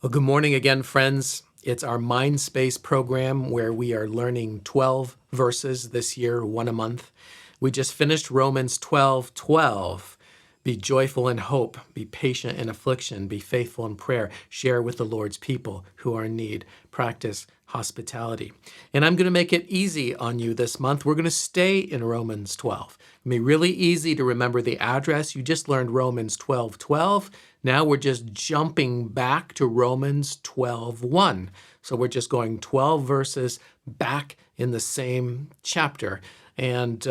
Well, good morning again, friends. It's our Mind Space program where we are learning 12 verses this year, one a month. We just finished Romans 12:12. Be joyful in hope, be patient in affliction, be faithful in prayer, share with the Lord's people who are in need, practice hospitality. And I'm going to make it easy on you this month. We're going to stay in Romans 12. It'll be really easy to remember the address. You just learned Romans 12:12. Now we're just jumping back to Romans 12:1. So we're just going 12 verses back in the same chapter. And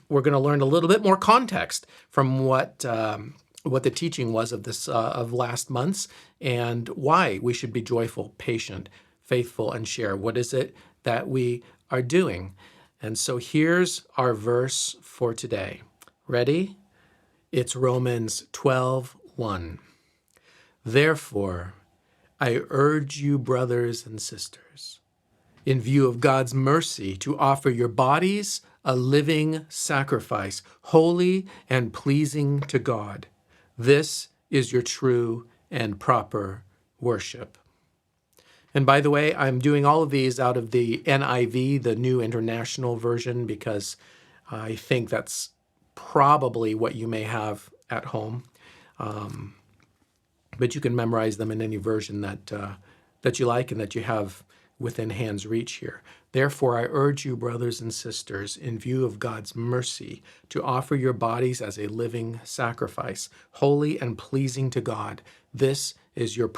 we're going to learn a little bit more context from what the teaching was of this of last month's, and why we should be joyful, patient, faithful, and share. What is it that we are doing? And so here's our verse for today. Ready? It's Romans 12:1. Therefore, I urge you, brothers and sisters, in view of God's mercy, to offer your bodies a living sacrifice, holy and pleasing to God. This is your true and proper worship. And by the way, I'm doing all of these out of the NIV, the New International Version, because I think that's probably what you may have at home. But you can memorize them in any version that you like and that you have within hand's reach here. Therefore, I urge you, brothers and sisters, in view of God's mercy, to offer your bodies as a living sacrifice, holy and pleasing to God. This is your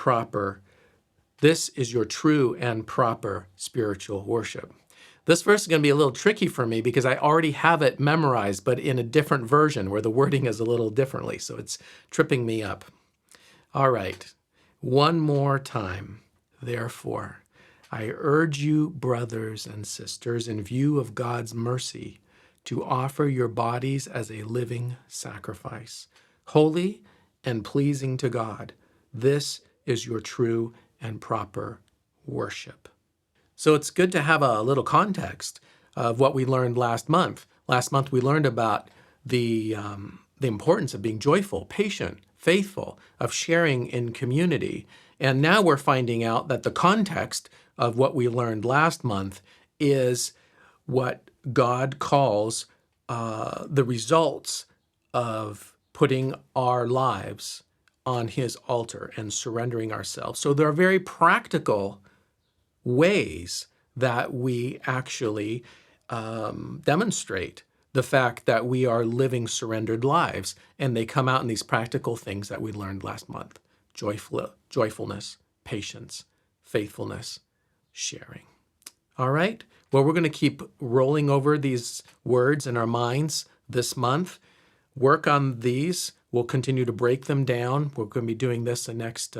true and proper spiritual worship. This verse is going to be a little tricky for me because I already have it memorized, but in a different version where the wording is a little differently, so it's tripping me up. All right, one more time. Therefore, I urge you, brothers and sisters, in view of God's mercy, to offer your bodies as a living sacrifice, holy and pleasing to God. This is your true and proper worship. So it's good to have a little context of what we learned last month. Last month we learned about the importance of being joyful, patient, faithful, of sharing in community. And now we're finding out that the context of what we learned last month is what God calls the results of putting our lives on his altar and surrendering ourselves. So there are very practical ways that we actually demonstrate the fact that we are living surrendered lives, and they come out in these practical things that we learned last month: joyfulness, patience, faithfulness, sharing. All right? Well, we're going to keep rolling over these words in our minds this month. Work on these. We'll continue to break them down. We're going to be doing this the next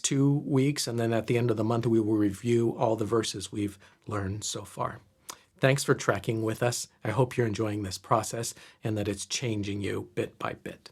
2 weeks, and then at the end of the month, we will review all the verses we've learned so far. Thanks for tracking with us. I hope you're enjoying this process and that it's changing you bit by bit.